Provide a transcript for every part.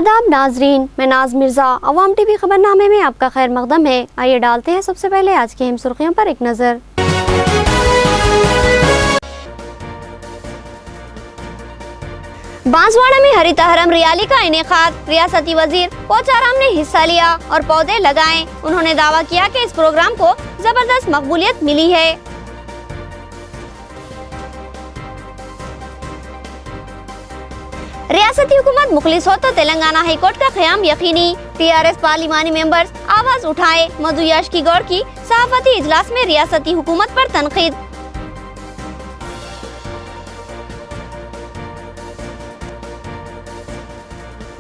आदाब नाजरीन, मैं नाज मिर्ज़ा। अवाम टीवी खबरनामे में आपका खैर मकदम है। आइए डालते हैं सबसे पहले आज की अहम सुर्खियों पर एक नज़र। बांसवाड़ा में हरित हरम रैली का इनेकाद, रियासती वजीर पोचाराम ने हिस्सा लिया और पौधे लगाए। उन्होंने दावा किया कि इस प्रोग्राम को जबरदस्त मकबूलियत मिली है। रियासती हुकूमत मुखलिस हो तो तेलंगाना हाई कोर्ट का क़याम यकीनी। टीआरएस पार्लिमानी मेंबर्स आवाज उठाए। मधु याशकी गौड़ की सहाफती इजलास में रियासती हुकूमत पर तनकीद।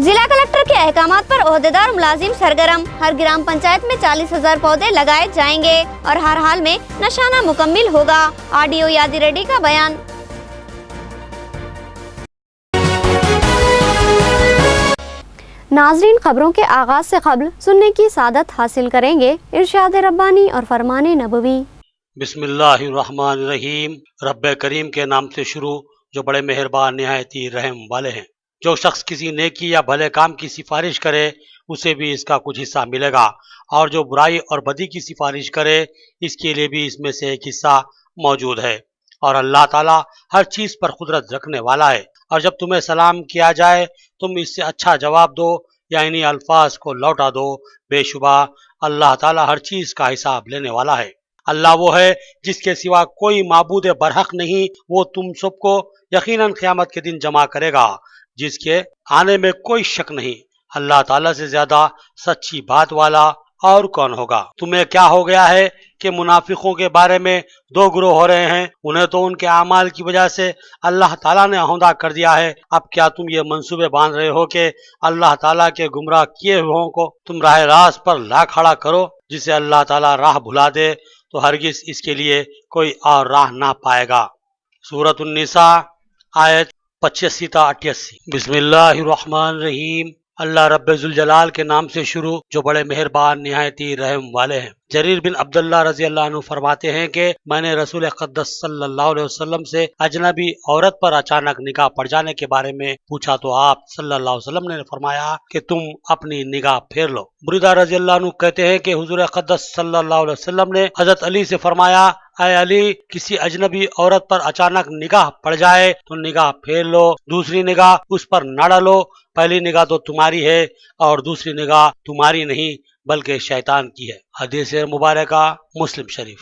जिला कलेक्टर के अहकामात पर ओहदेदार मुलाजिम सरगर्म। हर ग्राम पंचायत में 40,000 पौधे लगाए जाएंगे और हर हाल में निशाना मुकम्मिल होगा। आरडीओ यादी रेड्डी का बयान। नाजरीन, खबरों के आगाज से कबल सुनने की सादत हासिल करेंगे इरशाद रब्बानी और फरमाने नबवी। बिस्मिल्लाहिर्रहमानिर्रहीम। रब्बे करीम के नाम से शुरू जो बड़े मेहरबान निहायत ही रहम वाले हैं। जो शख्स किसी नेकी या भले काम की सिफारिश करे उसे भी इसका कुछ हिस्सा मिलेगा, और जो बुराई और बदी की सिफारिश करे इसके लिए भी इसमें से एक हिस्सा मौजूद है। और अल्लाह ताला हर चीज़ पर कुदरत रखने वाला है। और जब तुम्हें सलाम किया जाए तुम इससे अच्छा जवाब दो या इन्हीं अल्फाज को लौटा दो। बेशुबा अल्लाह ताला हर चीज़ का हिसाब लेने वाला है। अल्लाह वो है जिसके सिवा कोई माबूद बरहक नहीं। वो तुम सबको यकीनन क़यामत के दिन जमा करेगा, जिसके आने में कोई शक नहीं। अल्लाह ताला से ज्यादा सच्ची बात वाला और कौन होगा। तुम्हें क्या हो गया है कि मुनाफिकों के बारे में दो ग्रोह हो रहे हैं। उन्हें तो उनके अमाल की वजह से अल्लाह ताला ने आहुदा कर दिया है। अब क्या तुम ये मंसूबे बांध रहे हो कि अल्लाह ताला के गुमराह किए हुओं को तुम राह रास्त पर ला खड़ा करो। जिसे अल्लाह ताला राह भुला दे तो हरगिज इसके लिए कोई और राह ना पाएगा। सूरत उन्निसा आयत 85-88। बिस्मिल्लाहिर्रहमानिर्रहीम। अल्लाह रब्बुल जलाल के नाम से शुरू जो बड़े मेहरबान निहायती रहम वाले हैं। जरीर बिन अब्दुल्लाह रजी अल्लाह अन्हु फरमाते हैं कि मैंने रसूल अक़दस सल्लल्लाहु अलैहि वसल्लम से अजनबी औरत पर अचानक निगाह पड़ जाने के बारे में पूछा तो आप सल्लल्लाहु अलैहि वसल्लम ने फरमाया कि तुम अपनी निगाह फेर लो। बुरीदा रजी अल्लाह अन्हु कहते हैं कि हुजूर अक़दस सल्लल्लाहु अलैहि वसल्लम ने हजरत अली से फरमाया, ऐ अली, किसी अजनबी औरत पर अचानक निगाह पड़ जाए तो निगाह फेर लो, दूसरी निगाह उस पर न डालो। पहली निगाह तो तुम्हारी है और दूसरी निगाह तुम्हारी नहीं बल्कि शैतान की है। हदीस मुबारका मुस्लिम शरीफ।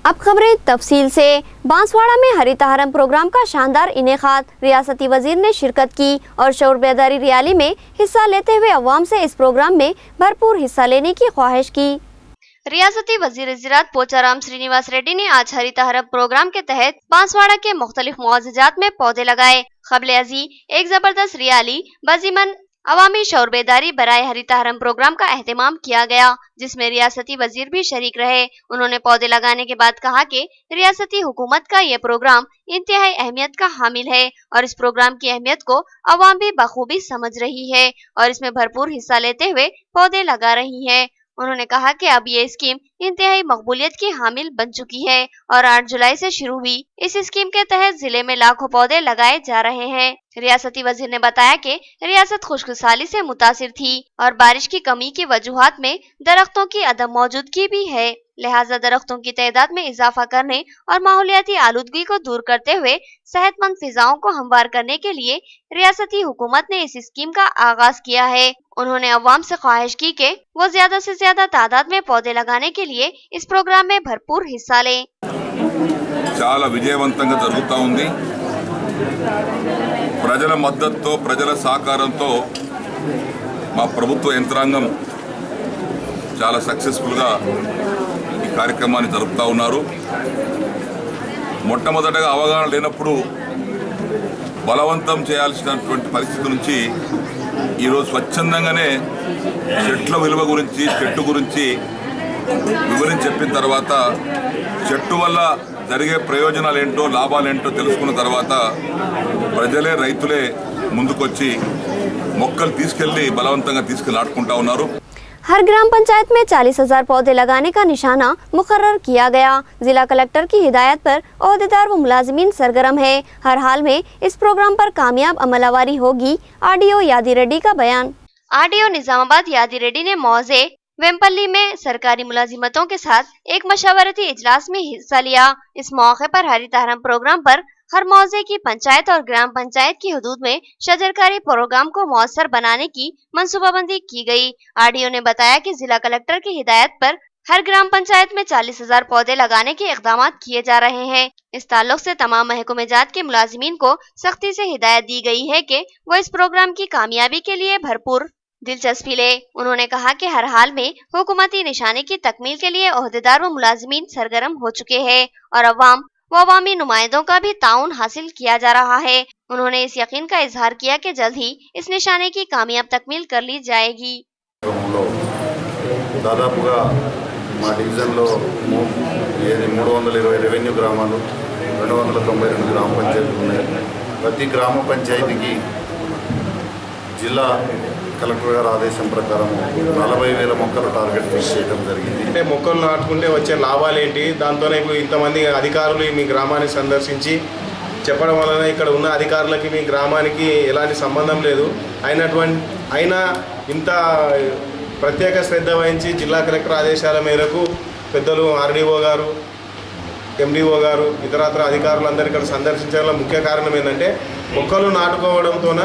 अब खबरें तफसील से। बांसवाड़ा में हरित हरम प्रोग्राम का शानदार इनेकाद, रियासती वजीर ने शिरकत की और शऊर बेदारी रैली में हिस्सा लेते हुए अवाम से इस प्रोग्राम में भरपूर हिस्सा लेने की ख्वाहिश की। रियासती वजीर ज़राअत पोचाराम श्रीनिवास रेड्डी ने आज हरित हरम प्रोग्राम के तहत बांसवाड़ा के मुख्तलिफ मुआज़ज़ात में पौधे लगाए। क़ब्ल अज़ी एक जबरदस्त रैली बज़ीमन अवामी शऊर बेदारी बराए हरित हरम प्रोग्राम का एहतमाम किया गया, जिसमें रियासती वजीर भी शरीक रहे। उन्होंने पौधे लगाने के बाद कहा कि रियासती हुकूमत का ये प्रोग्राम इंतहाई अहमियत का हामिल है और इस प्रोग्राम की अहमियत को अवाम भी बखूबी समझ रही है और इसमें भरपूर हिस्सा लेते हुए पौधे लगा रही है। उन्होंने कहा कि अब ये स्कीम इंतहाई मकबूलियत की हामिल बन चुकी है और 8 जुलाई से शुरू हुई इस स्कीम के तहत जिले में लाखों पौधे लगाए जा रहे हैं। रियासती वजीर ने बताया कि रियासत खुशकसाली से मुतासिर थी और बारिश की कमी की वजूहात में दरख्तों की अदम मौजूदगी भी है। लिहाजा दरख्तों की तादाद में इजाफा करने और माहौलियाती आलूदगी को दूर करते हुए सेहतमंद फिजाओं को हमवार करने के लिए रियासती हुकूमत ने इस स्कीम का आगाज किया है। उन्होंने अवाम से ख्वाहिश की कि वो ज्यादा से ज्यादा तादाद में पौधे लगाने के लिए इस प्रोग्राम में भरपूर हिस्सा लें। చాలా విజయవంతంగా జరుగుతూ ఉంది। ప్రజల మద్దతుతో ప్రజల సహకారంతో మా ప్రభుత్వ యంత్రాంగం చాలా సక్సెస్ఫుల్గా ఈ కార్యక్రమాన్ని జరుపుతూ ఉన్నారు। మొట్టమొదటగా అవగాహన లేనప్పుడు బలవంతం చేయాల్సినటువంటి పరిస్థితి నుంచి ఈరోజు స్వచ్ఛందంగానే చెట్ల విలువ గురించి చెట్టు గురించి వివరించి చెప్పిన తర్వాత చెట్టు వల్ల జరిగే ప్రయోజనాలు ఏంటో లాభాలు ఏంటో తెలుసుకున్న తర్వాత ప్రజలే రైతులే ముందుకొచ్చి మొక్కలు తీసుకెళ్లి బలవంతంగా తీసుకెళ్లి నాటుకుంటా ఉన్నారు। हर ग्राम पंचायत में 40,000 पौधे लगाने का निशाना मुकर्रर किया गया। जिला कलेक्टर की हिदायत पर ओहदेदार व मुलाजिमीन सरगर्म है। हर हाल में इस प्रोग्राम पर कामयाब अमलावरी होगी। आरडीओ यादी रेड्डी का बयान। आरडीओ निजामाबाद यादी रेड्डी ने मौजे वेम्पल्ली में सरकारी मुलाजिमतों के साथ एक मशवरती इजलास में हिस्सा लिया। इस मौके पर हरितहारम प्रोग्राम पर हर मौजे की पंचायत और ग्राम पंचायत की हदूद में शजरकारी प्रोग्राम को मौसर बनाने की मंसूबाबंदी की गई। आरडीओ ने बताया कि जिला कलेक्टर की हिदायत पर हर ग्राम पंचायत में 40,000 पौधे लगाने के इकदाम किए जा रहे हैं। इस ताल्लुक से तमाम महकमे जात के मुलाजिमीन को सख्ती से हिदायत दी गई है कि वो इस प्रोग्राम की कामयाबी के लिए भरपूर दिलचस्पी ले। उन्होंने कहा कि हर हाल में हुकूमती निशाने की तकमील के लिए ओहदेदार व मुलाजिमीन सरगर्म हो चुके हैं और अवाम व अवामी नुमाइंदों का भी ताउन हासिल किया जा रहा है। उन्होंने इस यकीन का इजहार किया कि जल्द ही इस निशाने की कामयाब तकमील कर ली जाएगी। దాదాపుగా మా డివిజన్లో 320 రెవెన్యూ గ్రామాలు 292 గ్రామ పంచాయతీలు ఉన్నాయి. ప్రతి గ్రామ పంచాయతీకి జిల్లా కలెక్టర్ గారి ఆదేశం ప్రకారం 40,000 మొక్కలు టార్గెట్ ఫిక్స్ చేయడం జరిగింది. అంటే మొక్కలు నాటుకుంటే వచ్చే లాభాలు ఏంటి, దాంతోనే ఇప్పుడు ఇంతమంది అధికారులు మీ గ్రామాన్ని సందర్శించి చెప్పడం వలన ఇక్కడ ఉన్న అధికారులకి మీ గ్రామానికి ఎలాంటి సంబంధం లేదు, అయినా ఇంత ప్రత్యేక శ్రద్ధ వహించి జిల్లా కలెక్టర్ ఆదేశాల మేరకు పెద్దలు ఆర్డీఓ గారు, ఎండిఓ గారు, ఇతరత్ర అధికారులందరూ ఇక్కడ సందర్శించడంలో ముఖ్య కారణం ఏంటంటే మొక్కలు నాటుకోవడంతోన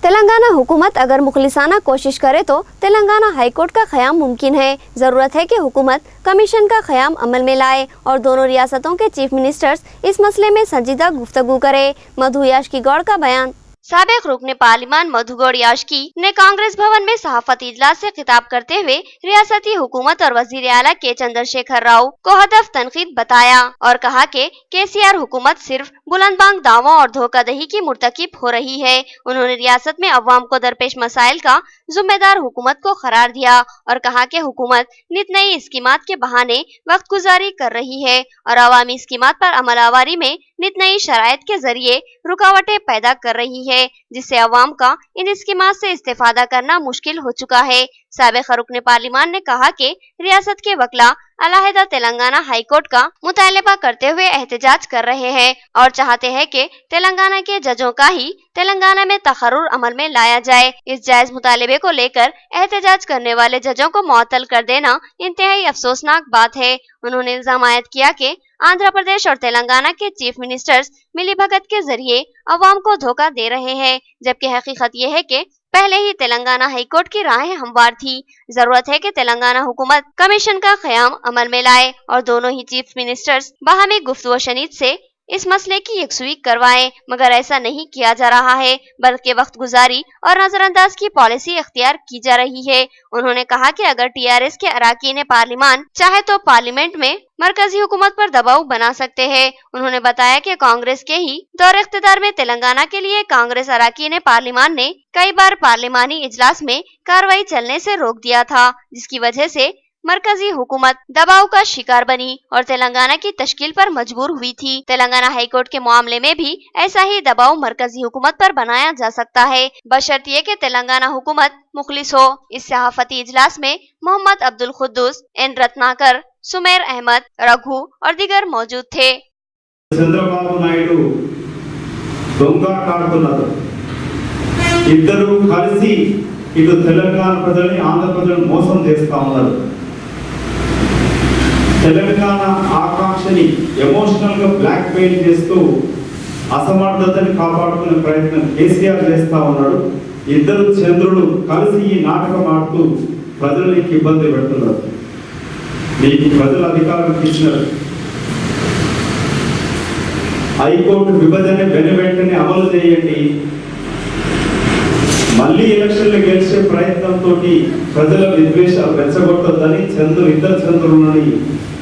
तेलंगाना हुकूमत अगर मुखलिसाना कोशिश करे तो तेलंगाना हाईकोर्ट का क़याम मुमकिन है। ज़रूरत है कि हुकूमत कमीशन का क़याम अमल में लाए और दोनों रियासतों के चीफ मिनिस्टर्स इस मसले में संजीदा गुफ्तगू करे। मधु याशकी गौड़ का बयान। साबिक रुकने पार्लिमान मधु गौड़ याशकी ने कांग्रेस भवन में सहाफती इजलास से खिताब करते हुए रियासती हुकूमत और वजीर आला के चंद्रशेखर राव को हदफ तनकीद बताया और कहा कि केसीआर हुकूमत सिर्फ बुलंदबांग दावों और धोखाधड़ी की मुर्तकिब हो रही है। उन्होंने रियासत में अवाम को दरपेश मसाइल का जिम्मेदार हुकूमत को करार दिया और कहा कि हुकूमत नित नई स्कीमात के बहाने वक्त गुजारी कर रही है और अवामी स्कीमात पर अमलावरी में नित नई शराइत के जरिए रुकावटें पैदा कर रही है, जिससे अवाम का इन स्कीमात से इस्तेफादा करना मुश्किल हो चुका है। साबिक रुकने पार्लिमान ने कहा कि रियासत के वकला अलहदा तेलंगाना हाईकोर्ट का मुतालबा करते हुए एहतजाज कर रहे हैं और चाहते हैं कि तेलंगाना के जजों का ही तेलंगाना में तकर्रुर अमल में लाया जाए। इस जायज मुतालबे को लेकर एहतजाज करने वाले जजों को मुअत्तल कर देना इंतहाई अफसोसनाक बात है। उन्होंने इल्जाम आयद किया कि आंध्र प्रदेश और तेलंगाना के चीफ मिनिस्टर्स मिलीभगत के जरिए अवाम को धोखा दे रहे हैं, जबकि हकीकत ये है कि पहले ही तेलंगाना हाईकोर्ट की राहें हमवार थी। जरूरत है कि तेलंगाना हुकूमत कमीशन का क़याम अमल में लाए और दोनों ही चीफ मिनिस्टर्स बाहमी गुफ्तगू शनीद से इस मसले की यकसुई करवाएं, मगर ऐसा नहीं किया जा रहा है बल्कि वक्त गुजारी और नजरअंदाज की पॉलिसी इख्तियार की जा रही है। उन्होंने कहा कि अगर टीआरएस के अराकीन पार्लिमान चाहे तो पार्लियामेंट में मरकजी हुकूमत पर दबाव बना सकते हैं। उन्होंने बताया कि कांग्रेस के ही दौर इख्तिदार में तेलंगाना के लिए कांग्रेस अराकीन पार्लिमान ने कई बार पार्लिमानी इजलास में कार्रवाई चलने से रोक दिया था, जिसकी वजह से मरकजी हुकूमत दबाव का शिकार बनी और तेलंगाना की तश्कील पर मजबूर हुई थी। तेलंगाना हाईकोर्ट के मामले में भी ऐसा ही दबाव मरकजी हुकूमत पर बनाया जा सकता है, बशर्ते कि तेलंगाना हुकूमत मुखलिस हो। इस सहाफती इजलास में मोहम्मद अब्दुल खुद्दूस, एन रत्नाकर, सुमेर अहमद, रघु और दीगर मौजूद थे। చంద్రబాబు నాయుడు దొంగాటాడుతున్నారు. ఇద్దరు కలిసి ఇటు తెలంగాణ ప్రజల్ని ఆంధ్ర ప్రజలను మోసం చేస్తా ఉన్నారు. తెలంగాణ ఆకాంక్షని ఎమోషనల్ గా బ్లాక్ మెయిల్ చేస్తూ అసమర్థతని కాపాడుకునే ప్రయత్నం కేసీఆర్ చేస్తా ఉన్నాడు. ఇద్దరు చంద్రులు కలిసి ఈ నాటకం ఆడుతూ ప్రజలకి ఇబ్బంది పెడుతున్నారు. మీకు ప్రజల అధికారం ఇచ్చినారు. హైకోర్టు విభజన వెనువెంటనే అమలు చేయండి. మళ్ళీ ఎలక్షన్లు గెలిచే ప్రయత్నంతో ప్రజల విద్వేషాలు రెచ్చగొట్టొద్దని ఇద్దరు చంద్రులని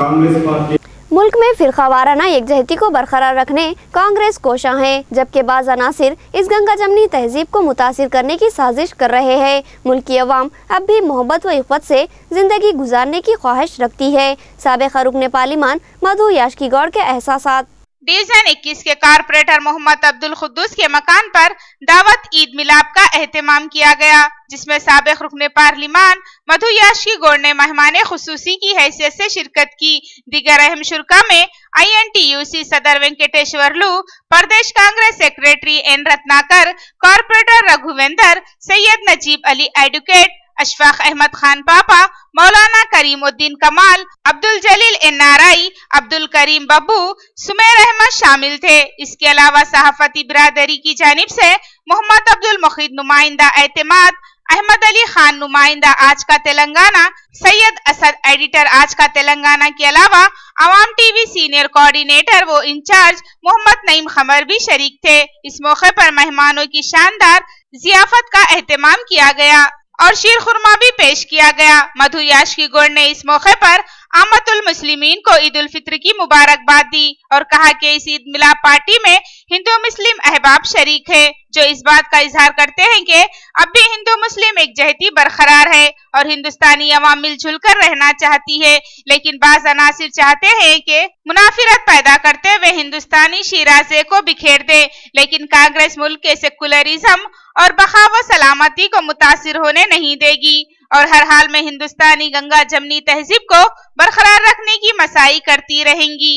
కాంగ్రెస్ పార్టీ मुल्क में फिरकावाराना यकजहती को बरकरार रखने कांग्रेस कोशां है, जबकि बाज़ अनासिर इस गंगा जमनी तहजीब को मुतासिर करने की साजिश कर रहे हैं। मुल्क की अवाम अब भी मोहब्बत व इख्वत से जिंदगी गुजारने की ख्वाहिश रखती है। साबिक रुकने पार्लिमान मधु याशकी गौड़ के एहसासात। डिवीजन 21 के कारपोरेटर मोहम्मद अब्दुल खुद्दूस के मकान पर दावत ईद मिलाप का एहतमाम किया गया, जिसमें साबिक रुकने पार्लिमान मधु याशी गौड़ ने मेहमान खुसूसी की हैसियत से शिरकत की। दीगर अहम शुरका में INTUC सदर Venkateswarlu, Pradesh Congress secretary N Ratnakar, corporator Raghuvendra, Syed Najeeb Ali advocate, Ashfaq Ahmed Khan पापा, मौलाना करीमुद्दीन कमाल, अब्दुल जलील NRI, अब्दुल करीम बब्बू, सुमेर अहमद शामिल थे। इसके अलावा सहाफती बिरादरी की जानिब से मोहम्मद अब्दुल मुखीद नुमाइंदा एतमाद, अहमद अली खान नुमाइंदा आज का तेलंगाना, सैयद असद एडिटर आज का तेलंगाना के अलावा अवाम TV सीनियर कोऑर्डिनेटर व इंचार्ज मोहम्मद नईम खमर भी शरीक थे। इस मौके पर मेहमानों की शानदार जियाफत का एहतमाम किया गया और शीर खुरमा भी पेश किया गया। मधु याशी गौड़ ने इस मौके पर आमतुल मुस्लिमीन को ईद उल फित्र की मुबारकबाद दी और कहा कि इस ईद मिलाप पार्टी में हिंदू मुस्लिम अहबाब शरीक है, जो इस बात का इजहार करते हैं कि अब भी हिंदू मुस्लिम एकजहती बरकरार है और हिंदुस्तानी अवाम मिलजुल कर रहना चाहती है, लेकिन बाज अनासिर चाहते हैं कि मुनाफिरत पैदा करते हुए हिंदुस्तानी शिराजे को बिखेर दे। लेकिन कांग्रेस मुल्क के सेकुलरिज्म और बखा व सलामती को मुतासिर होने नहीं देगी और हर हाल में हिंदुस्तानी गंगा जमनी तहजीब को बरकरार रखने की मसाई करती रहेंगी।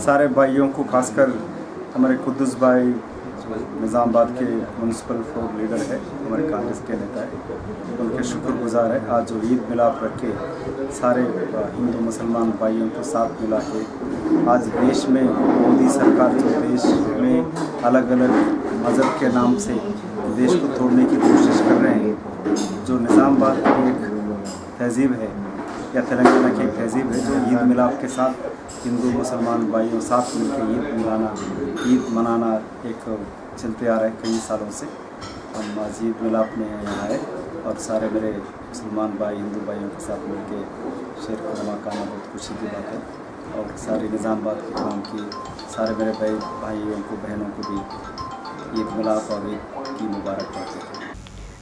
सारे भाइयों को, खासकर हमारे कुद्दूस भाई जो निज़ामाबाद के म्यूनसिपल फ्लोर लीडर है, हमारे कांग्रेस के नेता है, उनके शुक्रगुजार है। आज जो ईद मिलाप रखे सारे हिंदू मुसलमान भाइयों को साथ मिला के आज देश में मोदी सरकार जो देश में अलग अलग मज़हब के नाम से देश को तोड़ने की कोशिश कर रहे हैं, जो निज़ामाबाद की एक तहजीब है या तेलंगाना की एक तहजीब है, जो ईद मिलाप के साथ हिंदू मुसलमान भाइयों साथ मिलकर ईद मनाना एक चलते आ रहा है कई सालों से। हम आज ईद मिलाप में यहाँ आए और सारे मेरे मुसलमान भाई हिंदू भाइयों के साथ मिलकर शेर खुरमा खाना बहुत खुशी की बात है और सारे निज़ामाबाद के काम की सारे मेरे भाइयों को बहनों को भी ईद मिलाप और ईद की मुबारकबाद देते हैं।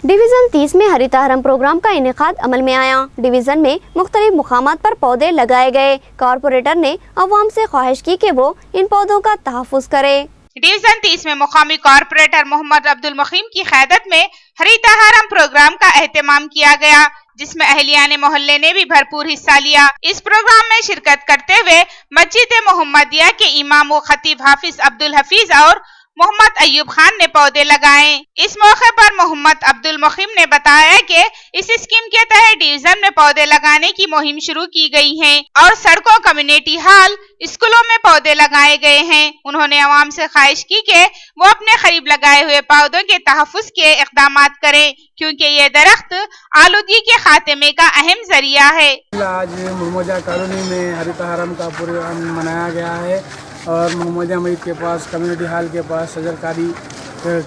डिवीज़न 30 में हरितहारम प्रोग्राम का इनेकाद अमल में आया। डिवीज़न में मुख्तलिफ मुकामात पर पौधे लगाए गए। कारपोरेटर ने अवाम से ख्वाहिश की कि वो इन पौधों का तहफ़्फ़ुज़ करे। डिवीजन 30 में मुकामी कारपोरेटर मोहम्मद अब्दुल मुखीम की क़यादत में हरितहारम प्रोग्राम का एहतमाम किया गया, जिसमें अहलियाने मोहल्ले ने भी भरपूर हिस्सा लिया। इस प्रोग्राम में शिरकत करते हुए मस्जिद मोहम्मदिया के इमाम व खतीब हाफिज अब्दुल हफीज और मोहम्मद अयूब खान ने पौधे लगाए। इस मौके पर मोहम्मद अब्दुल मुखीम ने बताया कि इस स्कीम के तहत डिवीजन में पौधे लगाने की मुहिम शुरू की गई है और सड़कों, कम्युनिटी हॉल, स्कूलों में पौधे लगाए गए हैं। उन्होंने आवाम से ख्वाहिश की कि वो अपने करीब लगाए हुए पौधों के तहफ़्फ़ुज़ के इक़दाम करें, क्योंकि ये दरख्त आलूदगी के खात्मे का अहम जरिया है। आज मोहम्मदिया कॉलोनी में हरितहारम का प्रोग्राम मनाया गया है और मोहम्मदिया मस्जिद के पास, कम्युनिटी हॉल के पास सजरकारी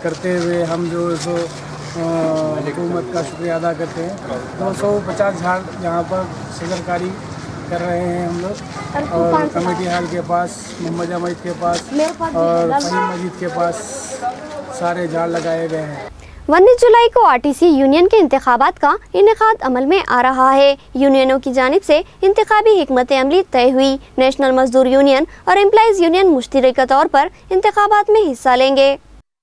करते हुए हम जो हुकूमत का शुक्रिया अदा करते हैं। 250 झाड़ यहाँ पर सजरकारी कर रहे हैं हम लोग और कम्युनिटी हॉल के पास, मोहम्मदिया मस्जिद के पास और फहीम मस्जिद के पास सारे झाड़ लगाए गए हैं। 19 जुलाई को RTC यूनियन के इंतखाबात का इनेकाद अमल में आ रहा है। यूनियनों की जानिब से इंतखाबी हिकमत अमली तय हुई। नेशनल मजदूर यूनियन और एम्प्लॉइज यूनियन मुश्तरका तौर पर इंतखाबात में हिस्सा लेंगे।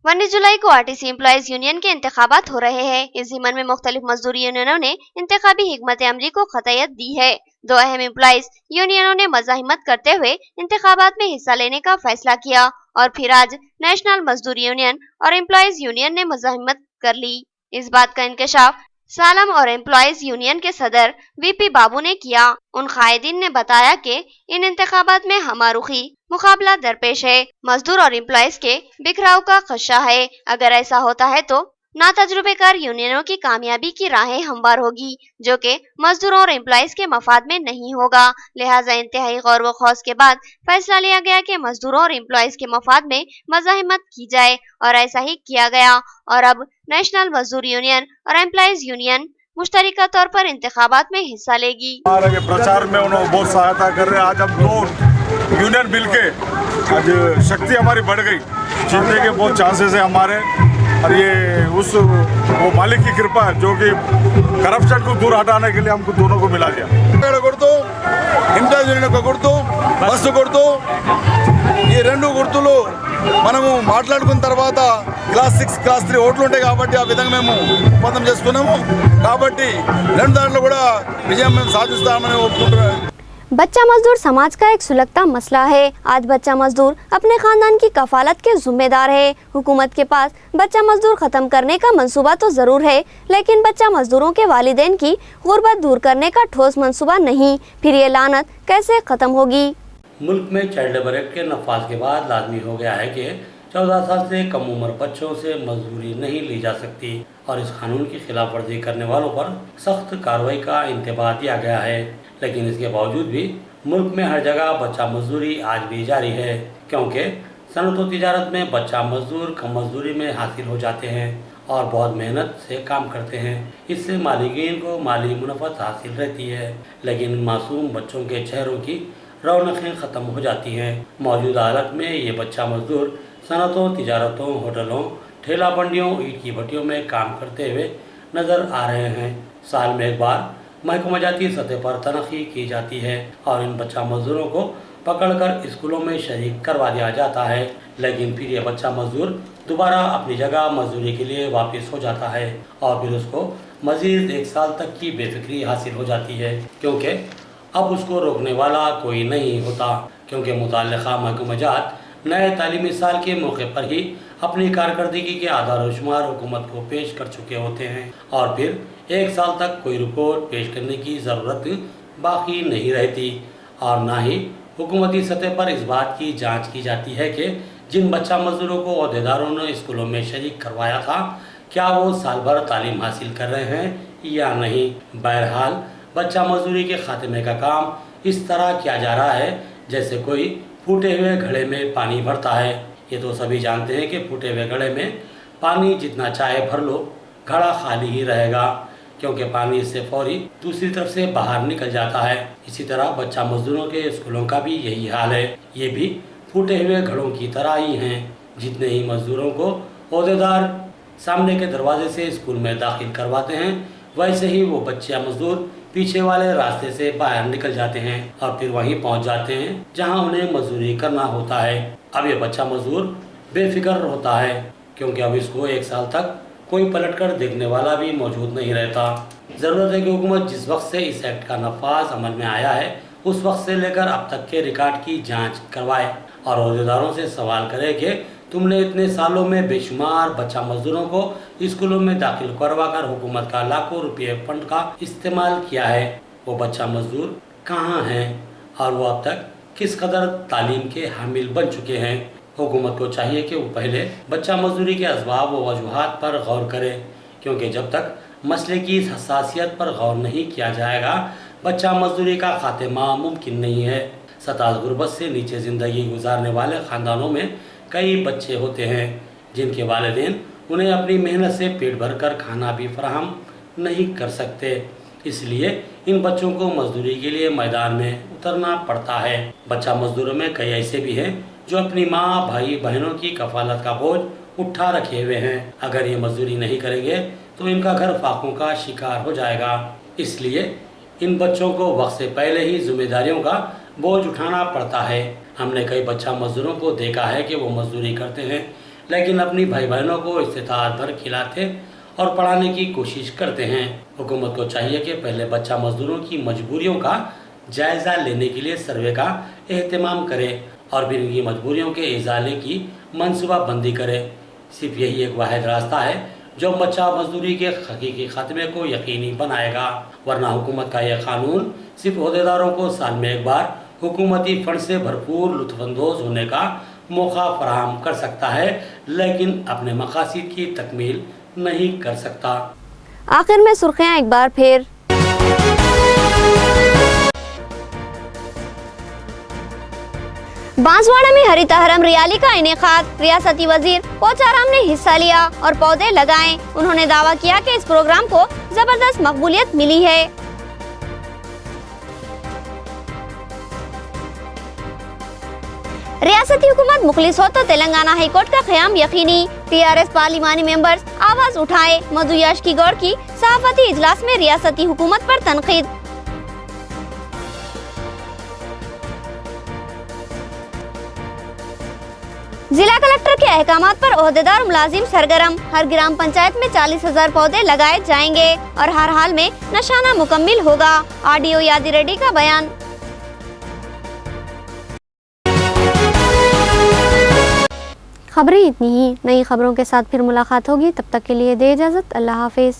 19 जुलाई को RTC एम्प्लॉइज यूनियन के इंतखाबात हो रहे हैं। इस ज़िमन में मुख्तलिफ मजदूर यूनियनों ने इंतखाबी हिकमत अमली को खतयत दी है। दो अहम एम्प्लॉइज यूनियनों ने मज़ाहिमत करते हुए इंतखाबात में हिस्सा लेने का फैसला किया और फिर आज नेशनल मजदूर यूनियन और एम्प्लॉइज यूनियन ने मज़ाहिमत कर ली। इस बात का इंकशाफ सालम और एम्प्लॉइज यूनियन के सदर VP बाबू ने किया। उन कायदीन ने बताया कि इन इंतखाबात में हमारुखी मुकाबला दरपेश है। मजदूर और एम्प्लॉइज के बिखराव का खदशा है। अगर ऐसा होता है तो नातजुर्बेकार यूनियनों की कामयाबी की राहें हमवार होगी, जो कि मजदूरों और एम्प्लॉइज के मफाद में नहीं होगा। लिहाजा इंतहाई गौर व खौस के बाद फैसला लिया गया कि मजदूरों और एम्प्लॉइज के मफाद में मज़ाहिमत की जाए और ऐसा ही किया गया और अब नेशनल मजदूर यूनियन और एम्प्लॉइज यूनियन मुश्तरका तौर पर इंतखाबात में हिस्सा लेगी। प्रचार में उन्होंने बहुत सहायता कर रहे हैं। आज हम दो यूनियन मिल के आज शक्ति हमारी बढ़ गई, जीतने के बहुत चांसेस है हमारे और ये वो मालिक की कृपा है जो कि करप्शन को दूर हटाने के लिए हमको दोनों को मिला दिया। ఈ రెండు గుర్తులు మనము మాట్లాడుకున్న తర్వాత క్లాస్ 6 క్లాస్ 3 ఓట్లు ఉంటాయి కాబట్టి ఆ విధంగా మేము ఒప్పందం చేసుకున్నాము కాబట్టి రెండు దాంట్లో కూడా విజయం మేము సాధిస్తామని ఒప్పుకుంటున్నాం. बच्चा मजदूर समाज का एक सुलगता मसला है। आज बच्चा मजदूर अपने खानदान की कफालत के जिम्मेदार है। हुकूमत के पास बच्चा मजदूर खत्म करने का मंसूबा तो जरूर है, लेकिन बच्चा मजदूरों के वालिदैन की गुर्बत दूर करने का ठोस मंसूबा नहीं। फिर ये लानत कैसे खत्म होगी? मुल्क में चाइल्ड लेबर एक्ट के नफाज के बाद लाजमी हो गया है कि 14 साल से कम उम्र बच्चों से मजदूरी नहीं ली जा सकती और इस कानून की खिलाफ वर्जी करने वालों पर सख्त कार्रवाई का इंतबाह दिया गया है। लेकिन इसके बावजूद भी मुल्क में हर जगह बच्चा मजदूरी आज भी जारी है, क्योंकि सनअत व तिजारत में बच्चा मजदूर कम मजदूरी में हासिल हो जाते हैं और बहुत मेहनत से काम करते हैं। इससे मालिकीन को माली मुनाफत हासिल रहती है, लेकिन मासूम बच्चों के चेहरों की रौनकें ख़त्म हो जाती हैं। मौजूदा हालत में ये बच्चा मजदूर सनअतों, तिजारतों, होटलों, ठेला मंडियों, ईंट की भट्टियों में काम करते हुए नज़र आ रहे हैं। साल में एक बार महकमा जाती सतह पर तनख्वाही की जाती है और इन बच्चा मजदूरों को पकड़कर स्कूलों में शरीक करवा दिया जाता है, लेकिन फिर ये बच्चा मजदूर दोबारा अपनी जगह मजदूरी के लिए वापस हो जाता है और फिर उसको मज़ीद 1 साल तक की बेफिक्री हासिल हो जाती है, क्योंकि अब उसको रोकने वाला कोई नहीं होता, क्योंकि मुतल्लिक़ा महकमा जात नए तालीमी साल के मौके पर ही अपनी कारकर्दगी के आधार शुमार हुकूमत को पेश कर चुके होते हैं और फिर 1 साल तक कोई रिपोर्ट पेश करने की ज़रूरत बाकी नहीं रहती और ना ही हुकूमती सतह पर इस बात की जांच की जाती है कि जिन बच्चा मजदूरों को अहदेदारों ने स्कूलों में शरीक करवाया था क्या वो साल भर तालीम हासिल कर रहे हैं या नहीं। बहरहाल बच्चा मजदूरी के खात्मे का काम इस तरह किया जा रहा है जैसे कोई फूटे हुए घड़े में पानी भरता है। ये तो सभी जानते हैं कि फूटे हुए घड़े में पानी जितना चाहे भर लो, घड़ा खाली ही रहेगा, क्योंकि पानी इससे फौरी दूसरी तरफ से बाहर निकल जाता है। इसी तरह बच्चा मजदूरों के स्कूलों का भी यही हाल है। ये भी फूटे हुए घड़ों की तरह ही हैं। जितने ही मजदूरों को ओहदेदार सामने के दरवाजे से स्कूल में दाखिल करवाते हैं, वैसे ही वो बच्चा मजदूर पीछे वाले रास्ते से बाहर निकल जाते हैं और फिर वहीं पहुंच जाते हैं जहां उन्हें मजदूरी करना होता है। अब ये बच्चा मजदूर बेफिक्र होता है, क्योंकि अब इसको 1 साल तक कोई पलटकर देखने वाला भी मौजूद नहीं रहता। ज़रूरत है कि हुकूमत जिस वक्त से इस एक्ट का नफाज अमल में आया है उस वक्त से लेकर अब तक के रिकॉर्ड की जांच करवाए और अहदेदारों से सवाल करे कि तुमने इतने सालों में बेशुमार बच्चा मजदूरों को स्कूलों में दाखिल करवाकर हुकूमत का लाखों रुपये फंड का इस्तेमाल किया है, वो बच्चा मजदूर कहाँ हैं और वो अब तक किस कदर तालीम के हामिल बन चुके हैं। हुकूमत को चाहिए कि वो पहले बच्चा मजदूरी के असबाब व वजूहात पर गौर करे, क्योंकि जब तक मसले की इस हसासियत पर गौर नहीं किया जाएगा बच्चा मजदूरी का खात्मा मुमकिन नहीं है। सताज गुर्बत से नीचे ज़िंदगी गुजारने वाले ख़ानदानों में कई बच्चे होते हैं जिनके वालिदैन उन्हें अपनी मेहनत से पेट भरकर खाना भी फराहम नहीं कर सकते, इसलिए इन बच्चों को मजदूरी के लिए मैदान में उतरना पड़ता है। बच्चा मजदूरों में कई ऐसे भी हैं जो अपनी माँ, भाई, बहनों की कफालत का बोझ उठा रखे हुए हैं। अगर ये मजदूरी नहीं करेंगे तो इनका घर फाकों का शिकार हो जाएगा। इसलिए इन बच्चों को वक्त से पहले ही जिम्मेदारियों का बोझ उठाना पड़ता है। हमने कई बच्चा मजदूरों को देखा है कि वो मजदूरी करते हैं, लेकिन अपनी भाई बहनों को इस्तिताअत भर खिलाते और पढ़ाने की कोशिश करते हैं। हुकूमत को चाहिए कि पहले बच्चा मजदूरों की मजबूरियों का जायज़ा लेने के लिए सर्वे का एहतमाम करे और फिर इनकी मजबूरियों के इजाले की मनसूबा बंदी करे। सिर्फ यही एक वाहिद रास्ता है जो बच्चा मजदूरी के हकीकी खात्मे को यकीनी बनाएगा, वरना हुकूमत का यह कानून सिर्फ ओहदेदारों को साल में एक बार हुकूमती फंड से भरपूर लुत्फ़अंदोज़ होने का मौका फराहम कर सकता है, लेकिन अपने मकासद की तकमील नहीं कर सकता। आखिर में सुर्खियां एक बार फिर। बांसवाड़ा में हरितहरम रैली का इनेकाद, रियासती वजीर पोचाराम ने हिस्सा लिया और पौधे लगाए। उन्होंने दावा किया कि इस प्रोग्राम को जबरदस्त मकबूलियत मिली है। रियासती हुकूमत मुखलिस हो तो तेलंगाना हाई कोर्ट का क़याम यकीनी, टीआरएस पार्लिमानी मेंबर्स आवाज उठाए। मधु याशकी गौड़ की सहाफती इजलास में रियासती हुकूमत पर तनकीद। जिला कलेक्टर के अहकामात पर ओहदेदार मुलाजिम सरगर्म। हर ग्राम पंचायत में 40,000 पौधे लगाए जाएंगे और हर हाल में नशाना मुकम्मिल होगा। आरडीओ यादी रेड्डी का बयान। खबरें इतनी ही। नई खबरों के साथ फिर मुलाकात होगी, तब तक के लिए दे इजाजत। अल्लाह हाफिज।